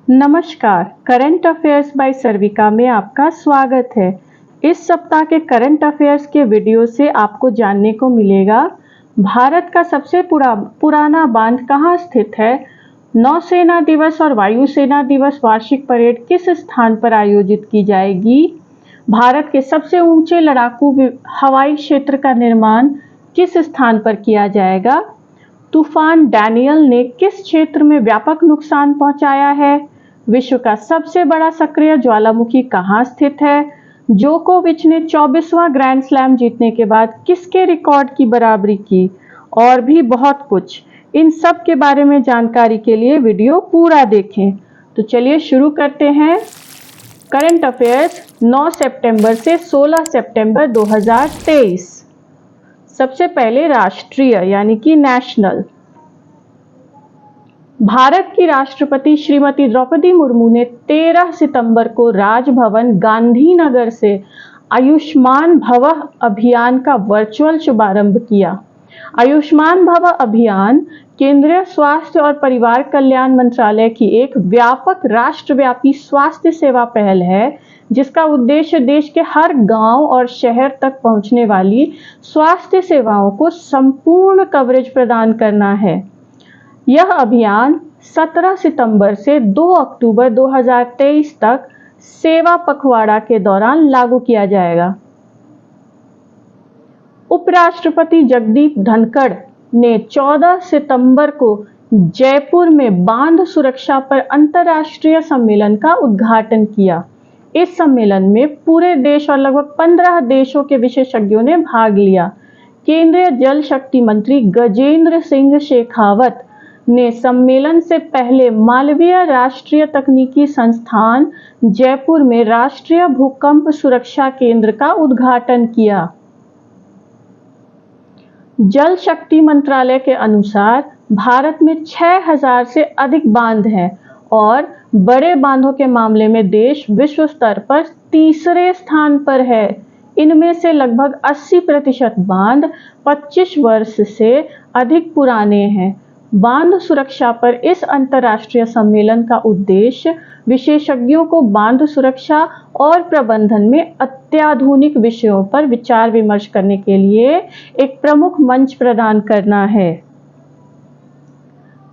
नमस्कार, current affairs bye सर्विका में आपका स्वागत है। इस सप्ताह के करंट अफेयर्स के वीडियो से आपको जानने को मिलेगा भारत का सबसे पुराना बांध कहाँ स्थित है, नौसेना दिवस और वायुसेना दिवस वार्षिक परेड किस स्थान पर आयोजित की जाएगी, भारत के सबसे ऊंचे लड़ाकू हवाई क्षेत्र का निर्माण किस स्थान पर किया जाएगा, तूफान डैनियल ने किस क्षेत्र में व्यापक नुकसान पहुंचाया है, विश्व का सबसे बड़ा सक्रिय ज्वालामुखी कहाँ स्थित है, जोकोविच ने 24वां ग्रैंड स्लैम जीतने के बाद किसके रिकॉर्ड की बराबरी की, और भी बहुत कुछ। इन सब के बारे में जानकारी के लिए वीडियो पूरा देखें। तो चलिए शुरू करते हैं। करंट अफेयर्स 9 सितंबर से 16 सितंबर 2023। सबसे पहले राष्ट्रीय यानी कि नेशनल। भारत की राष्ट्रपति श्रीमती द्रौपदी मुर्मू ने 13 सितंबर को राजभवन गांधीनगर से आयुष्मान भव अभियान का वर्चुअल शुभारंभ किया। आयुष्मान भव अभियान केंद्रीय स्वास्थ्य और परिवार कल्याण मंत्रालय की एक व्यापक राष्ट्रव्यापी स्वास्थ्य सेवा पहल है, जिसका उद्देश्य देश के हर गांव और शहर तक पहुंचने वाली स्वास्थ्य सेवाओं को संपूर्ण कवरेज प्रदान करना है। यह अभियान 17 सितंबर से 2 अक्टूबर 2023 तक सेवा पखवाड़ा के दौरान लागू किया जाएगा। उपराष्ट्रपति जगदीप धनखड़ ने 14 सितंबर को जयपुर में बांध सुरक्षा पर अंतर्राष्ट्रीय सम्मेलन का उद्घाटन किया। इस सम्मेलन में पूरे देश और लगभग 15 देशों के विशेषज्ञों ने भाग लिया। केंद्रीय जल शक्ति मंत्री गजेंद्र सिंह शेखावत ने सम्मेलन से पहले मालवीय राष्ट्रीय तकनीकी संस्थान जयपुर में राष्ट्रीय भूकंप सुरक्षा केंद्र का उद्घाटन किया। जल शक्ति मंत्रालय के अनुसार भारत में 6000 से अधिक बांध हैं और बड़े बांधों के मामले में देश विश्व स्तर पर तीसरे स्थान पर है। इनमें से लगभग 80% बांध 25 वर्ष से अधिक पुराने हैं। बांध सुरक्षा पर इस अंतर्राष्ट्रीय सम्मेलन का उद्देश्य विशेषज्ञों को बांध सुरक्षा और प्रबंधन में अत्याधुनिक विषयों पर विचार विमर्श करने के लिए एक प्रमुख मंच प्रदान करना है।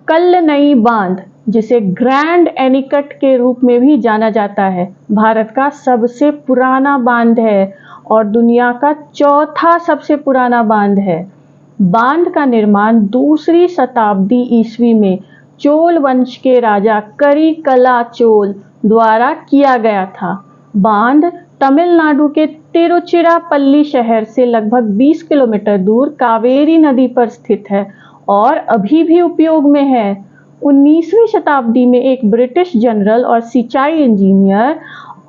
कल्लनई बांध, जिसे ग्रैंड एनीकट के रूप में भी जाना जाता है, भारत का सबसे पुराना बांध है और दुनिया का चौथा सबसे पुराना बांध है। बांध का निर्माण 2री शताब्दी ईस्वी में चोल वंश के राजा करिकला चोल द्वारा किया गया था। बांध तमिलनाडु के तिरुचिरापल्ली शहर से लगभग 20 किलोमीटर दूर कावेरी नदी पर स्थित है और अभी भी उपयोग में है। 19वीं शताब्दी में एक ब्रिटिश जनरल और सिंचाई इंजीनियर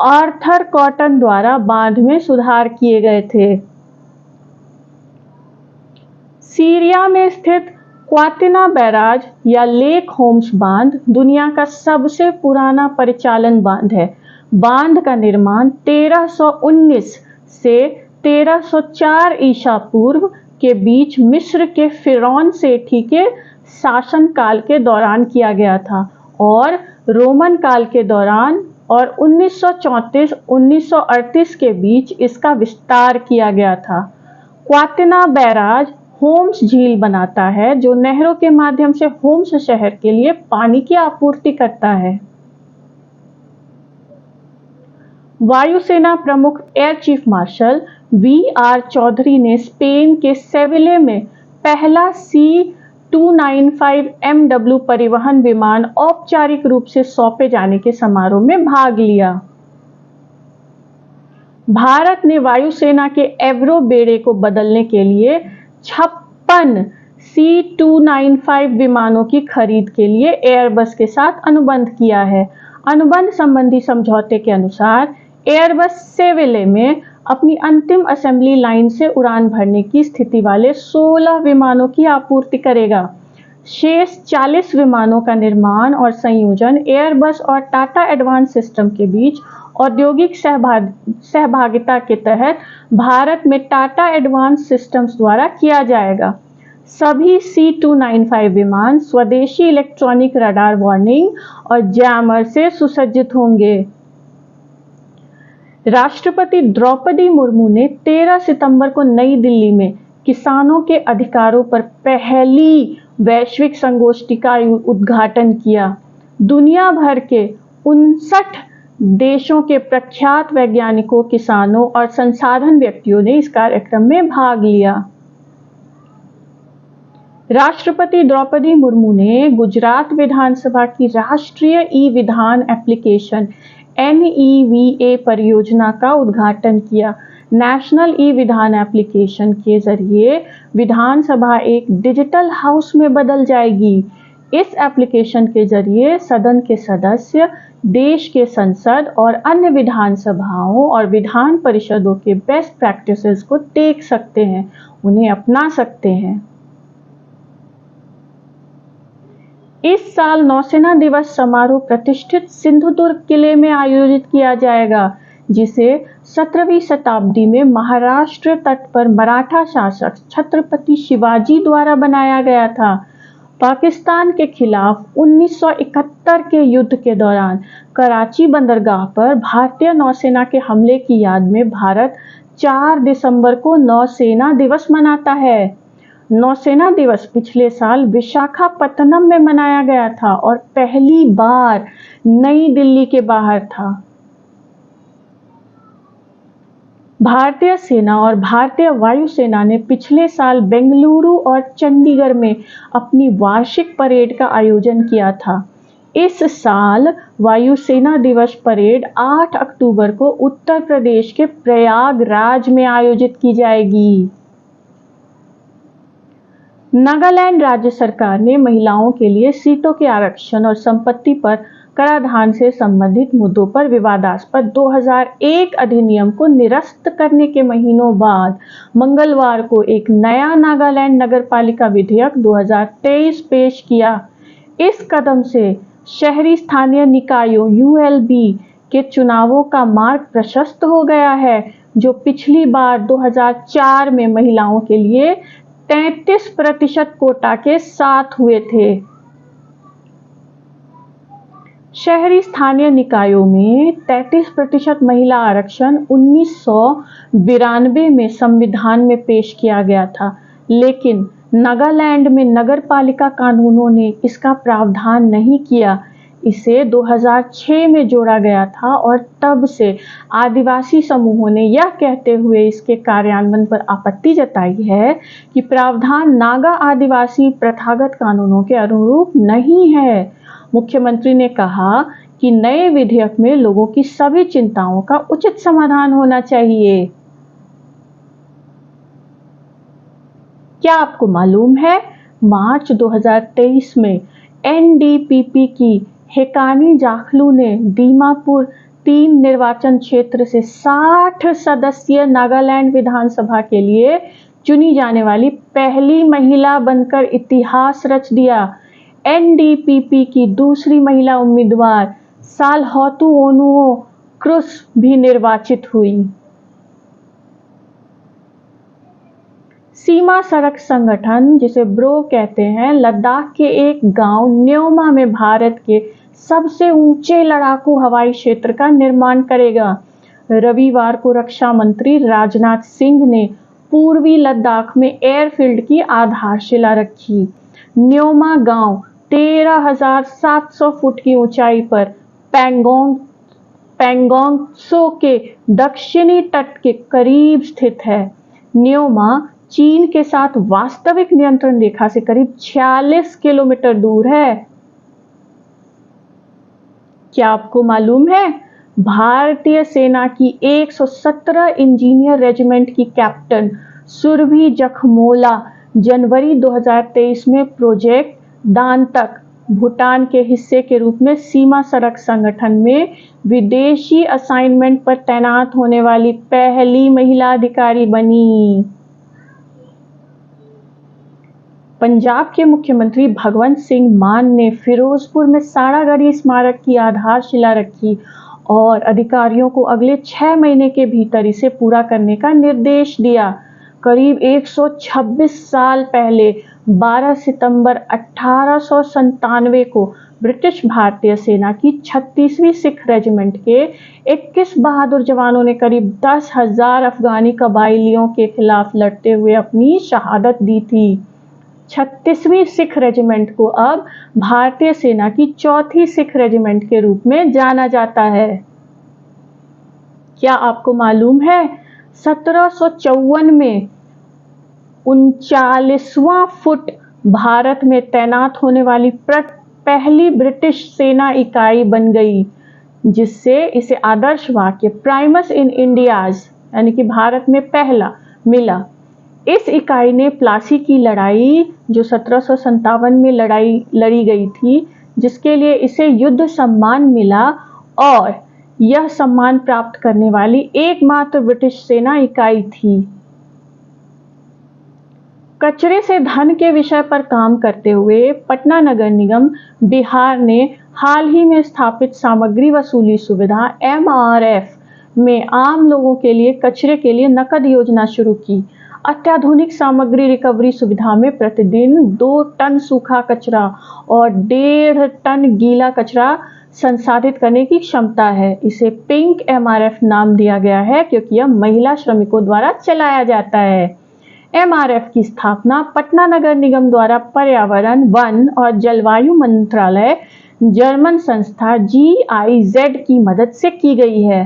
आर्थर कॉटन द्वारा बांध में सुधार किए गए थे। सीरिया में स्थित क्वातिना बैराज या लेक होम्स बांध दुनिया का सबसे पुराना परिचालन बांध है। बांध का निर्माण 1319 से 1304 ईसा पूर्व के बीच मिस्र के फिरौन सेठी के शासनकाल के दौरान किया गया था और रोमन काल के दौरान और 1934-1938 के बीच इसका विस्तार किया गया था। क्वातिना बैराज होम्स झील बनाता है, जो नहरों के माध्यम से होम्स शहर के लिए पानी की आपूर्ति करता है। वायुसेना प्रमुख air chief marshal V R. Chaudhari ने स्पेन के सेविले में पहला C-295 MW परिवहन विमान औपचारिक रूप से सौंपे जाने के समारोह में भाग लिया। भारत ने वायुसेना के एवरो बेड़े को बदलने के लिए 56 C-295 विमानों की खरीद के लिए एयरबस के साथ अनुबंध किया है। अनुबंध संबंधी समझौते के अनुसार एयरबस सेविले में अपनी अंतिम असेंबली लाइन से उड़ान भरने की स्थिति वाले 16 विमानों की आपूर्ति करेगा। शेष 40 विमानों का निर्माण और संयोजन एयरबस और टाटा एडवांस सिस्टम के बीच औद्योगिक सहभागिता के तहत भारत में टाटा एडवांस सिस्टम्स द्वारा किया जाएगा। सभी C295 विमान स्वदेशी इलेक्ट्रॉनिक रडार वार्निंग और जैमर से सुसज्जित होंगे। राष्ट्रपति द्रौपदी मुर्मू ने 13 सितंबर को नई दिल्ली में किसानों के अधिकारों पर पहली वैश्विक संगोष्ठी का उद्घाटन किया। दुनिया भर के 59 देशों के प्रख्यात वैज्ञानिकों, किसानों और संसाधन व्यक्तियों ने इस कार्यक्रम में भाग लिया। राष्ट्रपति द्रौपदी मुर्मू ने गुजरात विधानसभा की राष्ट्रीय ई-विधान एप्लीकेशन NEVA परियोजना का उद्घाटन किया। नेशनल ई-विधान एप्लीकेशन के जरिए विधानसभा एक डिजिटल हाउस में बदल जाएगी। इस एप्लीकेशन के जरिए सदन के सदस्य देश के संसद और अन्य विधानसभाओं और विधान परिषदों के बेस्ट प्रैक्टिसेस को देख सकते हैं, उन्हें अपना सकते हैं। इस साल नौसेना दिवस समारोह प्रतिष्ठित सिंधुदुर्ग किले में आयोजित किया जाएगा, जिसे 17वीं शताब्दी में महाराष्ट्र तट पर मराठा शासक छत्रपति शिवाजी द्वारा बनाया गया था। पाकिस्तान के खिलाफ 1971 के युद्ध के दौरान कराची बंदरगाह पर भारतीय नौसेना के हमले की याद में भारत 4 दिसंबर को नौसेना दिवस मनाता है। नौसेना दिवस पिछले साल विशाखापत्तनम में मनाया गया था और पहली बार नई दिल्ली के बाहर था। भारतीय सेना और भारतीय वायुसेना ने पिछले साल बेंगलुरु और चंडीगढ़ में अपनी वार्षिक परेड का आयोजन किया था। इस साल वायुसेना दिवस परेड 8 अक्टूबर को उत्तर प्रदेश के प्रयागराज में आयोजित की जाएगी। नागालैंड राज्य सरकार ने महिलाओं के लिए सीटों के आरक्षण और संपत्ति पर कराधान से संबंधित मुद्दों पर विवादास्पद 2001 अधिनियम को निरस्त करने के महीनों बाद मंगलवार को एक नया नागालैंड नगरपालिका विधेयक 2023 पेश किया। इस कदम से शहरी स्थानीय निकायों ULB के चुनावों का मार्ग प्रशस्त हो गया है, जो पिछली बार 2004 में महिलाओं के लिए 33% कोटा के साथ हुए थे। शहरी स्थानीय निकायों में 33% महिला आरक्षण 1992 में संविधान में पेश किया गया था, लेकिन नागालैंड में नगरपालिका कानूनों ने इसका प्रावधान नहीं किया। इसे 2006 में जोड़ा गया था और तब से आदिवासी समूहों ने यह कहते हुए इसके कार्यान्वयन पर आपत्ति जताई है कि प्रावधान नागा आदिवासी प्रथागत कानूनों के अनुरूप नहीं है। मुख्यमंत्री ने कहा कि नए विधेयक में लोगों की सभी चिंताओं का उचित समाधान होना चाहिए। क्या आपको मालूम है, मार्च 2023 में NDPP की हेकानी जाखलू ने दीमापुर 3 निर्वाचन क्षेत्र से 60 सदस्यीय नागालैंड विधानसभा के लिए चुनी जाने वाली पहली महिला बनकर इतिहास रच दिया। NDPP की दूसरी महिला उम्मीदवार सालहौतु ओनुओ क्रुस भी निर्वाचित हुई। सीमा सड़क संगठन, जिसे ब्रो कहते हैं, लद्दाख के एक गांव न्योमा में भारत के सबसे ऊंचे लड़ाकू हवाई क्षेत्र का निर्माण करेगा। रविवार को रक्षा मंत्री राजनाथ सिंह ने पूर्वी लद्दाख में एयरफील्ड की आधारशिला रखी। न्योमा गांव 13,700 फुट की ऊंचाई पर पैंगोंग त्सो के दक्षिणी तट के करीब स्थित है। न्योमा चीन के साथ वास्तविक नियंत्रण रेखा से करीब 46 किलोमीटर दूर है। क्या आपको मालूम है, भारतीय सेना की 117 इंजीनियर रेजिमेंट की कैप्टन सुरभि जखमोला जनवरी 2023 में प्रोजेक्ट दानतक भूटान के हिस्से के रूप में सीमा सड़क संगठन में विदेशी असाइनमेंट पर तैनात होने वाली पहली महिला अधिकारी बनी। पंजाब के मुख्यमंत्री भगवंत सिंह मान ने फिरोजपुर में साड़ागढ़ी स्मारक की आधारशिला रखी और अधिकारियों को अगले 6 महीने के भीतर इसे पूरा करने का निर्देश दिया। करीब 126 साल पहले 12 सितंबर 1897 को ब्रिटिश भारतीय सेना की 36वीं सिख रेजिमेंट के 21 बहादुर जवानों ने करीब 10,000 अफगानी कबायलियों के खिलाफ लड़ते हुए अपनी शहादत दी थी। 36वीं सिख रेजिमेंट को अब भारतीय सेना की चौथी सिख रेजिमेंट के रूप में जाना जाता है। क्या आपको मालूम है 1754 में 39वां फुट भारत में तैनात होने वाली पहली ब्रिटिश सेना इकाई बन गई, जिससे इसे आदर्श वाक्य प्राइमस इन इंडियाज यानी कि भारत में पहला मिला। इस इकाई ने प्लासी की लड़ाई जो 1757 में लड़ी गई थी, जिसके लिए इसे युद्ध सम्मान मिला और यह सम्मान प्राप्त करने वाली एकमात्र ब्रिटिश सेना इकाई थी। कचरे से धन के विषय पर काम करते हुए पटना नगर निगम बिहार ने हाल ही में स्थापित सामग्री वसूली सुविधा MRF में आम लोगों के लिए कचरे के लिए नकद योजना शुरू की। अत्याधुनिक सामग्री रिकवरी सुविधा में प्रतिदिन 2 टन सूखा कचरा और 1.5 टन गीला कचरा संसाधित करने की क्षमता है। इसे पिंक MRF नाम दिया गया है क्योंकि यह महिला श्रमिकों द्वारा चलाया जाता है। MRF की स्थापना पटना नगर निगम द्वारा पर्यावरण, वन और जलवायु मंत्रालय, जर्मन संस्था GIZ की मदद से की गई है।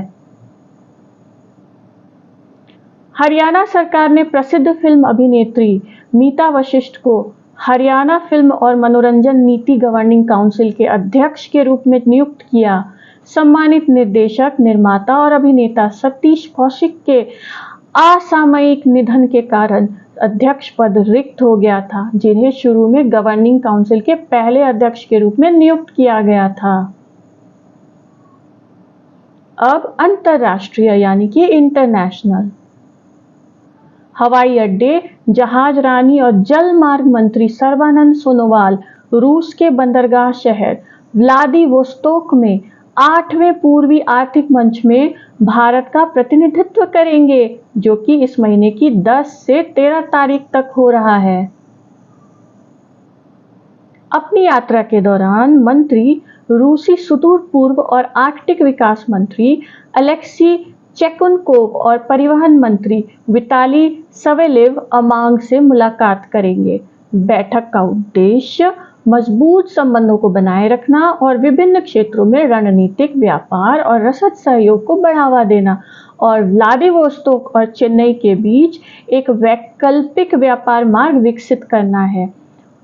हरियाणा सरकार ने प्रसिद्ध फिल्म अभिनेत्री मीता वशिष्ठ को हरियाणा फिल्म और मनोरंजन नीति गवर्निंग काउंसिल के अध्यक्ष के रूप में नियुक्त किया। सम्मानित निर्देशक, निर्माता और अभिनेता सतीश कौशिक के असामयिक निधन के कारण अध्यक्ष पद रिक्त हो गया था, जिन्हें शुरू में गवर्निंग काउंसिल के पहले अध्यक्ष के रूप में नियुक्त किया गया था। अब अंतरराष्ट्रीय यानी कि इंटरनेशनल। हवाई अड्डे, जहाजरानी और जल मार्ग मंत्री सर्बानंद सोनोवाल रूस के बंदरगाह शहर व्लादिवोस्तोक में 8वें पूर्वी आर्थिक मंच में भारत का प्रतिनिधित्व करेंगे, जो कि इस महीने की 10 से 13 तारीख तक हो रहा है। अपनी यात्रा के दौरान मंत्री रूसी सुदूर पूर्व और आर्कटिक विकास मंत्री अलेक्सी चेकुनकोव और परिवहन मंत्री विताली सवेलेव अमांग से मुलाकात करेंगे। बैठक का उद्देश्य मजबूत संबंधों को बनाए रखना और विभिन्न क्षेत्रों में रणनीतिक, व्यापार और रसद सहयोग को बढ़ावा देना और व्लादिवोस्तोक और चेन्नई के बीच एक वैकल्पिक व्यापार मार्ग विकसित करना है।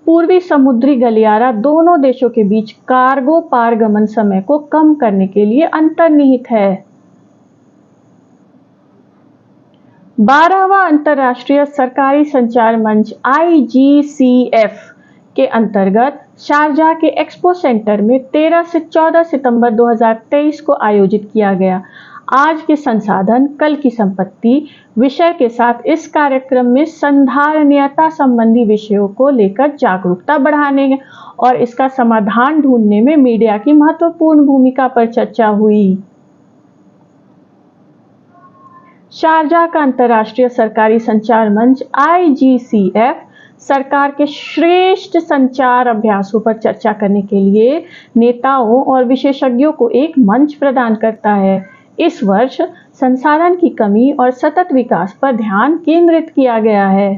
पूर्वी समुद्री गलियारा दोनों देशों के बीच कार्गो पारगमन समय को कम करने के लिए अंतर्निहित है। 12वां अंतर्राष्ट्रीय सरकारी संचार मंच IGCF के अंतर्गत शारजाह के एक्सपो सेंटर में 13 से 14 सितंबर 2023 को आयोजित किया गया। आज के संसाधन, कल की संपत्ति विषय के साथ इस कार्यक्रम में संधारणीयता संबंधी विषयों को लेकर जागरूकता बढ़ाने और इसका समाधान ढूंढने में मीडिया की महत्वपूर्ण भूमिका पर चर्चा हुई। शारजाह का अंतर्राष्ट्रीय सरकारी संचार मंच IGCF सरकार के श्रेष्ठ संचार अभ्यासों पर चर्चा करने के लिए नेताओं और विशेषज्ञों को एक मंच प्रदान करता है। इस वर्ष संसाधन की कमी और सतत विकास पर ध्यान केंद्रित किया गया है।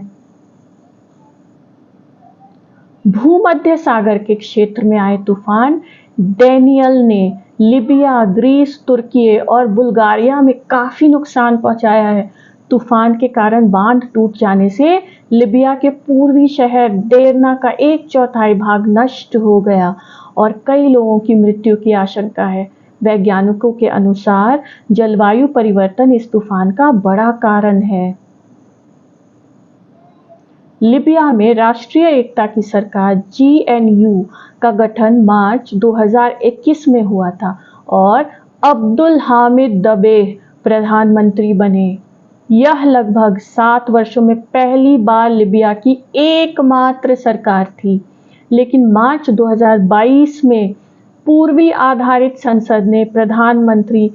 भूमध्य सागर के क्षेत्र में आए तूफान डैनियल ने लीबिया, ग्रीस, तुर्की और बुल्गारिया में काफी नुकसान पहुंचाया है। तूफान के कारण बांध टूट जाने से लीबिया के पूर्वी शहर डेरना का 1/4 भाग नष्ट हो गया और कई लोगों की मृत्यु की आशंका है। वैज्ञानिकों के अनुसार जलवायु परिवर्तन इस तूफान का बड़ा कारण है। लीबिया में राष्ट्रीय एकता की सरकार GNU का गठन मार्च 2021 में हुआ था और अब्दुल हामिद दबेह प्रधानमंत्री बने। यह लगभग 7 वर्षों में पहली बार लीबिया की एकमात्र सरकार थी, लेकिन मार्च 2022 में पूर्वी आधारित संसद ने प्रधानमंत्री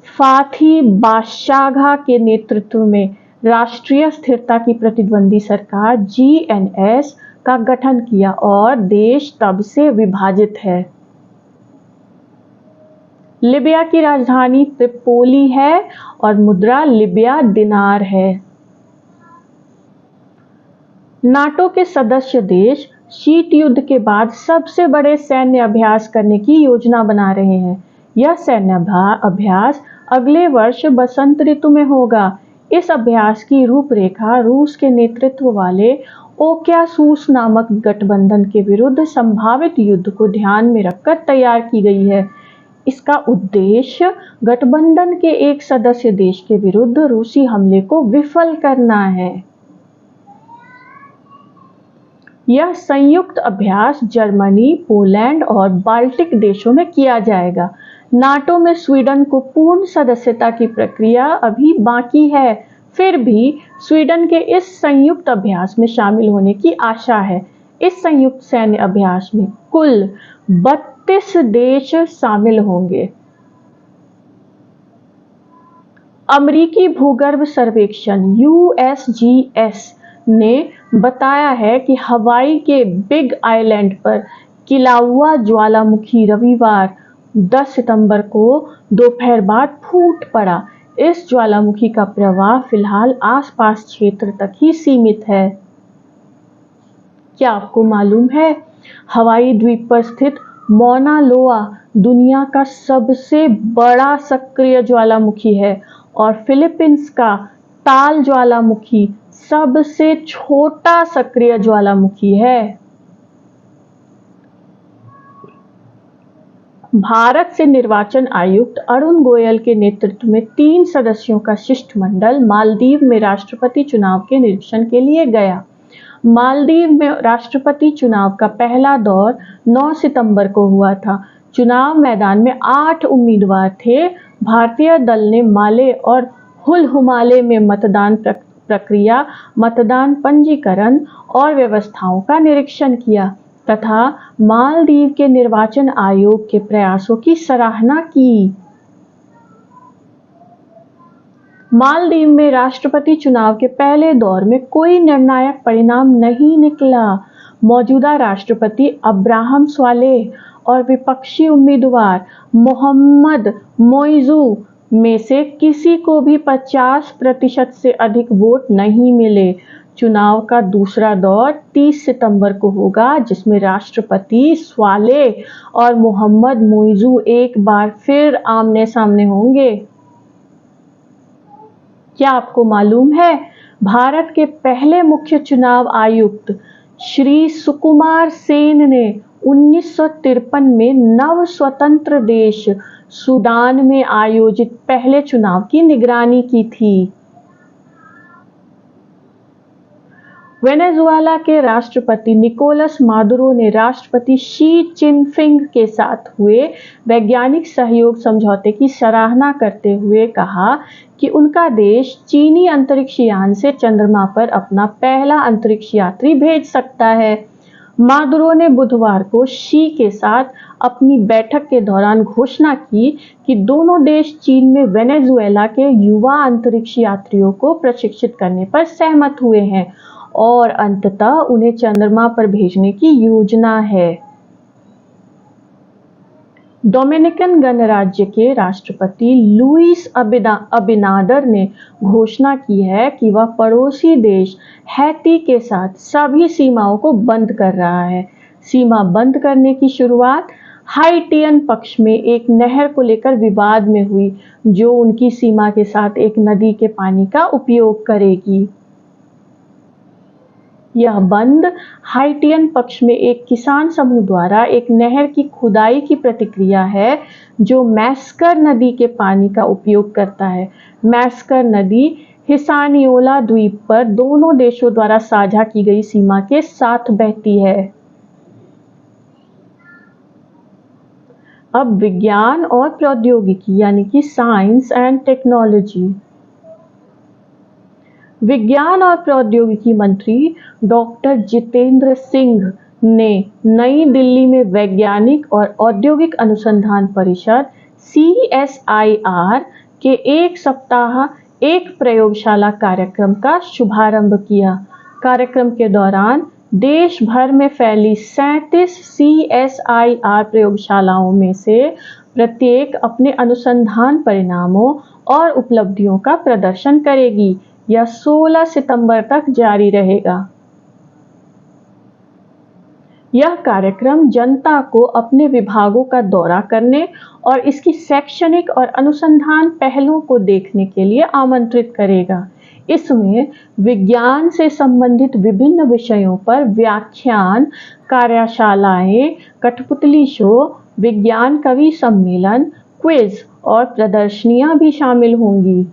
फाथी बाशागा के नेतृत्व में राष्ट्रीय स्थिरता की प्रतिद्वंदी सरकार GNS का गठन किया और देश तब से विभाजित है। लीबिया की राजधानी त्रिपोली है और मुद्रा लीबिया दिनार है। नाटो के सदस्य देश शीत युद्ध के बाद सबसे बड़े सैन्य अभ्यास करने की योजना बना रहे हैं। यह सैन्य अभ्यास अगले वर्ष बसंत ऋतु में होगा। इस अभ्यास की रूपरेखा रूस के नेतृत्व वाले ओक्यासूस नामक गठबंधन के विरुद्ध संभावित युद्ध को ध्यान में रखकर तैयार की गई है। इसका उद्देश्य गठबंधन के एक सदस्य देश के विरुद्ध रूसी हमले को विफल करना है। यह संयुक्त अभ्यास जर्मनी, पोलैंड और बाल्टिक देशों में किया जाएगा। नाटो में स्वीडन को पूर्ण सदस्यता की प्रक्रिया अभी बाकी है, फिर भी स्वीडन के इस संयुक्त अभ्यास में शामिल होने की आशा है। इस संयुक्त सैन्य अभ्यास में कुल 32 देश शामिल होंगे। अमेरिकी भूगर्भ सर्वेक्षण USGS ने बताया है कि हवाई के बिग आइलैंड पर किलाउआ ज्वालामुखी रविवार 10 सितंबर को दोपहर बाद फूट पड़ा। इस ज्वालामुखी का प्रवाह फिलहाल आसपास क्षेत्र तक ही सीमित है। क्या आपको मालूम है, हवाई द्वीप पर स्थित मौना लोआ दुनिया का सबसे बड़ा सक्रिय ज्वालामुखी है और फिलीपींस का ताल ज्वालामुखी सबसे छोटा सक्रिय ज्वालामुखी है। भारत से निर्वाचन आयुक्त अरुण गोयल के नेतृत्व में 3 सदस्यों का शिष्टमंडल मालदीव में राष्ट्रपति चुनाव के निरीक्षण के लिए गया। मालदीव में राष्ट्रपति चुनाव का पहला दौर 9 सितंबर को हुआ था। चुनाव मैदान में 8 उम्मीदवार थे। भारतीय दल ने माले और हुल-हुमाले में मतदान प्रक्रिया, मतदान पंजीकरण और व्यवस्थाओं का निरीक्षण किया तथा मालदीव के निर्वाचन आयोग के प्रयासों की सराहना की। मालदीव में राष्ट्रपति चुनाव के पहले दौर में कोई निर्णायक परिणाम नहीं निकला। मौजूदा राष्ट्रपति अब्राहम स्वालेह और विपक्षी उम्मीदवार मोहम्मद मोइजू में से किसी को भी 50% से अधिक वोट नहीं मिले। चुनाव का दूसरा दौर 30 सितंबर को होगा, जिसमें राष्ट्रपति स्वालेह और मोहम्मद मोइजू एक बार फिर आमने सामने होंगे। क्या आपको मालूम है, भारत के पहले मुख्य चुनाव आयुक्त श्री सुकुमार सेन ने 1953 में नव स्वतंत्र देश सूडान में आयोजित पहले चुनाव की निगरानी की थी। वेनेजुएला के राष्ट्रपति निकोलस मादुरो ने राष्ट्रपति शी चिनफिंग के साथ हुए वैज्ञानिक सहयोग समझौते की सराहना करते हुए कहा कि उनका देश चीनी अंतरिक्ष यान से चंद्रमा पर अपना पहला अंतरिक्ष यात्री भेज सकता है। मादुरो ने बुधवार को शी के साथ अपनी बैठक के दौरान घोषणा की कि दोनों देश चीन में वेनेजुएला के युवा अंतरिक्ष यात्रियों को प्रशिक्षित करने पर सहमत हुए हैं और अंततः उन्हें चंद्रमा पर भेजने की योजना है। डोमिनिकन गणराज्य के राष्ट्रपति लुइस अबिनादर ने घोषणा की है कि वह पड़ोसी देश हैती के साथ सभी सीमाओं को बंद कर रहा है। सीमा बंद करने की शुरुआत हाइटियन पक्ष में एक नहर को लेकर विवाद में हुई, जो उनकी सीमा के साथ एक नदी के पानी का उपयोग करेगी। यह बंद हाइटियन पक्ष में एक किसान समूह द्वारा एक नहर की खुदाई की प्रतिक्रिया है, जो मैस्कर नदी के पानी का उपयोग करता है। मैस्कर नदी हिसानियोला द्वीप पर दोनों देशों द्वारा साझा की गई सीमा के साथ बहती है। अब विज्ञान और प्रौद्योगिकी यानी कि साइंस एंड टेक्नोलॉजी। विज्ञान और प्रौद्योगिकी मंत्री डॉक्टर जितेंद्र सिंह ने नई दिल्ली में वैज्ञानिक और औद्योगिक अनुसंधान परिषद CSIR के एक सप्ताह एक प्रयोगशाला कार्यक्रम का शुभारंभ किया। कार्यक्रम के दौरान देश भर में फैली 37 CSIR प्रयोगशालाओं में से प्रत्येक अपने अनुसंधान परिणामों और उपलब्धियों का प्रदर्शन करेगी। यह 16 सितंबर तक जारी रहेगा। यह कार्यक्रम जनता को अपने विभागों का दौरा करने और इसकी शैक्षणिक और अनुसंधान पहलों को देखने के लिए आमंत्रित करेगा। इसमें विज्ञान से संबंधित विभिन्न विषयों पर व्याख्यान, कार्यशालाएं, कठपुतली शो, विज्ञान कवि सम्मेलन, क्विज और प्रदर्शनियां भी शामिल होंगी।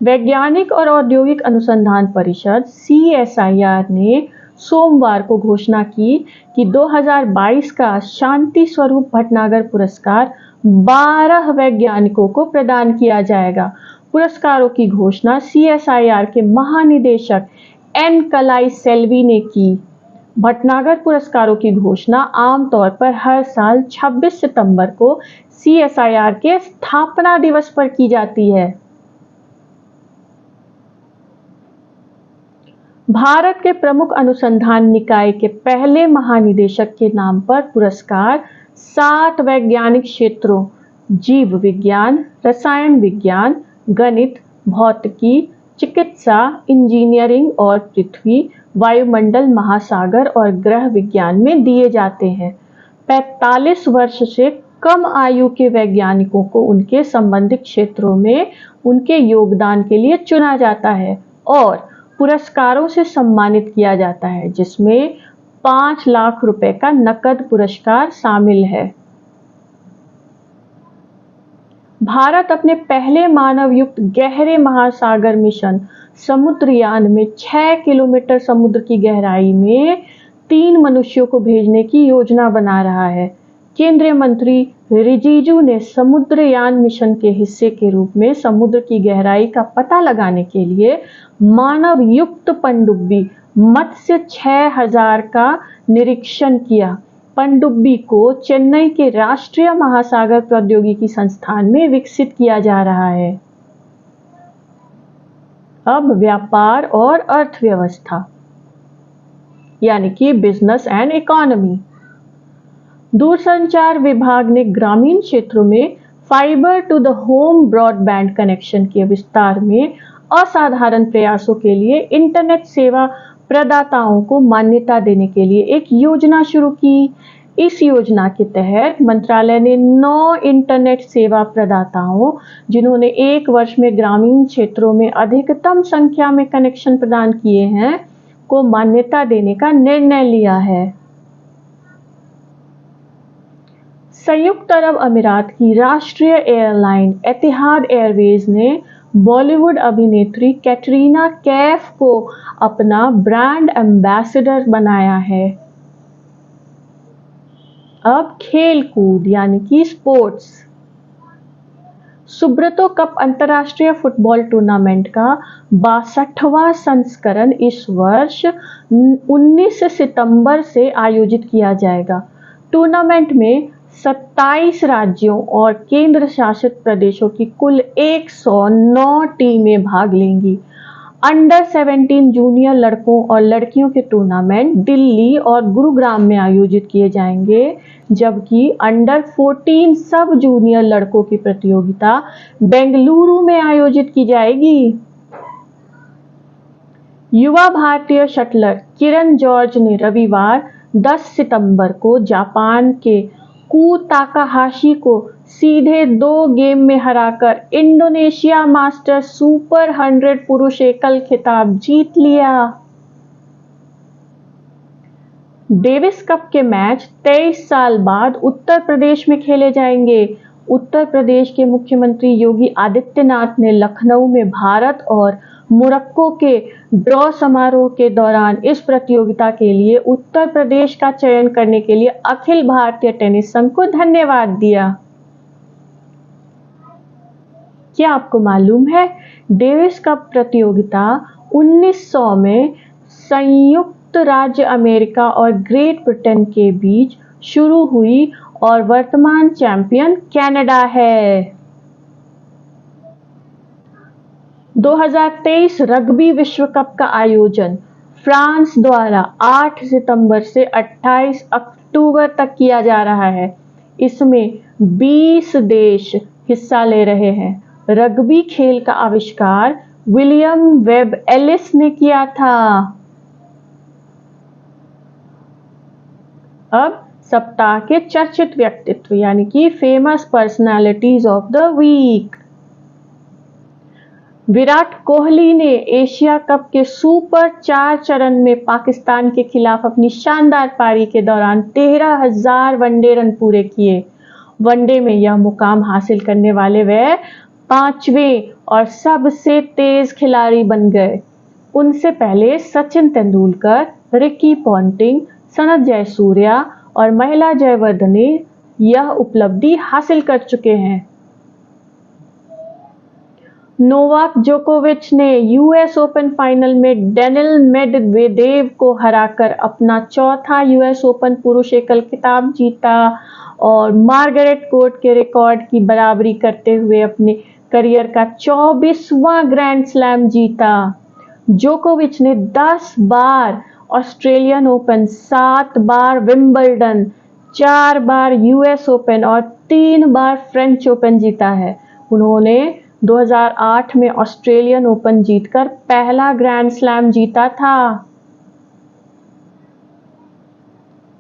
वैज्ञानिक और औद्योगिक अनुसंधान परिषद CSIR ने सोमवार को घोषणा की कि 2022 का शांति स्वरूप भटनागर पुरस्कार 12 वैज्ञानिकों को प्रदान किया जाएगा। पुरस्कारों की घोषणा CSIR के महानिदेशक N कलाई सेल्वी ने की। भटनागर पुरस्कारों की घोषणा आमतौर पर हर साल 26 सितंबर को CSIR के स्थापना दिवस पर की जाती है। भारत के प्रमुख अनुसंधान निकाय के पहले महानिदेशक के नाम पर पुरस्कार 7 वैज्ञानिक क्षेत्रों जीव विज्ञान, रसायन विज्ञान, गणित, भौतिकी, चिकित्सा, इंजीनियरिंग और पृथ्वी, वायुमंडल, महासागर और ग्रह विज्ञान में दिए जाते हैं। 45 वर्ष से कम आयु के वैज्ञानिकों को उनके संबंधित क्षेत्रों में उनके योगदान के लिए चुना जाता है और पुरस्कारों से सम्मानित किया जाता है, जिसमें 5 लाख रुपए का नकद पुरस्कार शामिल है। भारत अपने पहले मानव युक्त गहरे महासागर मिशन समुद्रयान में 6 किलोमीटर समुद्र की गहराई में 3 मनुष्यों को भेजने की योजना बना रहा है। केंद्रीय मंत्री रिजिजू ने समुद्रयान मिशन के हिस्से के रूप में समुद्र की गहराई का पता लगाने के लिए मानव युक्त पनडुब्बी मत्स्य 6000 का निरीक्षण किया। पनडुब्बी को चेन्नई के राष्ट्रीय महासागर प्रौद्योगिकी संस्थान में विकसित किया जा रहा है। अब व्यापार और अर्थव्यवस्था यानी कि बिजनेस एंड इकोनॉमी। दूरसंचार विभाग ने ग्रामीण क्षेत्रों में fibre to the home broadband connection के विस्तार में असाधारण प्रयासों के लिए इंटरनेट सेवा प्रदाताओं को मान्यता देने के लिए एक योजना शुरू की। इस योजना के तहत मंत्रालय ने 9 इंटरनेट सेवा प्रदाताओं जिन्होंने एक वर्ष में ग्रामीण क्षेत्रों में अधिकतम संख्या में कनेक्शन प्रदान किए हैं को मान्यता देने का निर्णय लिया है। संयुक्त अरब अमीरात की राष्ट्रीय एयरलाइन एतिहाद एयरवेज ने बॉलीवुड अभिनेत्री कैटरीना कैफ को अपना ब्रांड एम्बेसडर बनाया है। अब खेल कूद यानी कि स्पोर्ट्स। सुब्रतो कप अंतर्राष्ट्रीय फुटबॉल टूर्नामेंट का 62वां संस्करण इस वर्ष 19 सितंबर से आयोजित किया जाएगा। टूर्नामेंट में 27 राज्यों और केंद्र शासित प्रदेशों की कुल 109 टीमें भाग लेंगी। अंडर 17 जूनियर लड़कों और लड़कियों के टूर्नामेंट दिल्ली और गुरुग्राम में आयोजित किए जाएंगे, जबकि अंडर 14 सब जूनियर लड़कों की प्रतियोगिता बेंगलुरु में आयोजित की जाएगी। युवा भारतीय शटलर किरण जॉर्ज ने रविवार 10 सितंबर को जापान के कू ताकाहाशी को सीधे 2 गेम में हराकर इंडोनेशिया मास्टर सुपर 100 पुरुष एकल खिताब जीत लिया। डेविस कप के मैच 23 साल बाद उत्तर प्रदेश में खेले जाएंगे। उत्तर प्रदेश के मुख्यमंत्री योगी आदित्यनाथ ने लखनऊ में भारत और मोरक्को के ड्रॉ समारोह के दौरान इस प्रतियोगिता के लिए उत्तर प्रदेश का चयन करने के लिए अखिल भारतीय टेनिस संघ को धन्यवाद दिया। क्या आपको मालूम है, डेविस कप प्रतियोगिता 1900 में संयुक्त राज्य अमेरिका और ग्रेट ब्रिटेन के बीच शुरू हुई और वर्तमान चैंपियन कनाडा है। 2023 रग्बी विश्व कप का आयोजन फ्रांस द्वारा 8 सितंबर से 28 अक्टूबर तक किया जा रहा है। इसमें 20 देश हिस्सा ले रहे हैं। रग्बी खेल का आविष्कार विलियम वेब एलिस ने किया था। अब सप्ताह के चर्चित व्यक्तित्व यानी कि famous personalities of the week. Virat Kohli ने एशिया कप के सुपर 4 चरण में पाकिस्तान के खिलाफ अपनी शानदार पारी के दौरान 13,000 वनडे रन पूरे किए। वनडे में यह मुकाम हासिल करने वाले वह 5वें और सबसे तेज खिलाड़ी बन गए। उनसे पहले सचिन तेंदुलकर, रिकी पॉन्टिंग, सनत जयसूर्या और महिला जयवर्धने यह उपलब्धि हासिल कर चुके हैं। नोवाक जोकोविच ने यूएस ओपन फाइनल में डेनिल मेदवेदेव को हराकर अपना चौथा यूएस ओपन पुरुष एकल खिताब जीता और मार्गरेट कोर्ट के रिकॉर्ड की बराबरी करते हुए अपने करियर का 24वां ग्रैंड स्लैम जीता। जोकोविच ने 10 बार ऑस्ट्रेलियन ओपन, 7 बार विंबलडन, 4 बार यूएस ओपन और 3 बार फ्रेंच ओपन जीता है। उन्होंने 2008 में ऑस्ट्रेलियन ओपन जीतकर पहला ग्रैंड स्लैम जीता था।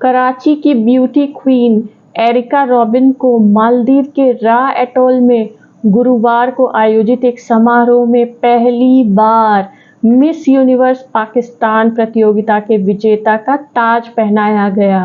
कराची की ब्यूटी क्वीन एरिका रॉबिन को मालदीव के रा एटोल में गुरुवार को आयोजित एक समारोह में पहली बार मिस यूनिवर्स पाकिस्तान प्रतियोगिता के विजेता का ताज पहनाया गया।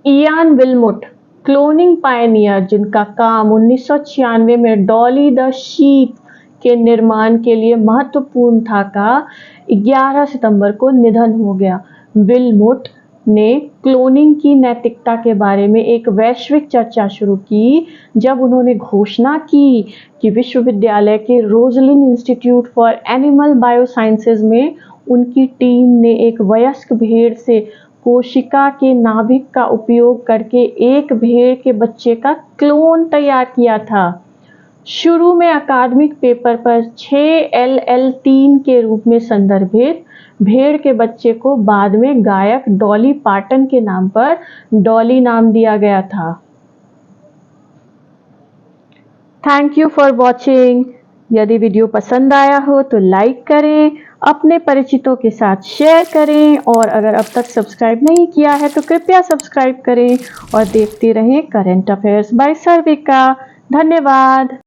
इयान विल्मुट, क्लोनिंग पायनियर, जिनका काम 1996 में डॉली द शीप के निर्माण के लिए महत्वपूर्ण था, का 11 सितंबर को निधन हो गया। विल्मुट ने क्लोनिंग की नैतिकता के बारे में एक वैश्विक चर्चा शुरू की जब उन्होंने घोषणा की कि विश्वविद्यालय के Roslin institute for animal biosciences में उनकी टीम ने एक वयस्क भेड़ से कोशिका के नाभिक का उपयोग करके एक भेड़ के बच्चे का क्लोन तैयार किया था। शुरू में अकादमिक पेपर पर 6LL3 के रूप में संदर्भित भेड़ के बच्चे को बाद में गायक डॉली पार्टन के नाम पर डॉली नाम दिया गया था। Thank you for watching. यदि वीडियो पसंद आया हो तो लाइक करें, अपने परिचितों के साथ शेयर करें और अगर अब तक सब्सक्राइब नहीं किया है तो कृपया सब्सक्राइब करें और देखते रहें करंट अफेयर्स बाय सर्विका। धन्यवाद।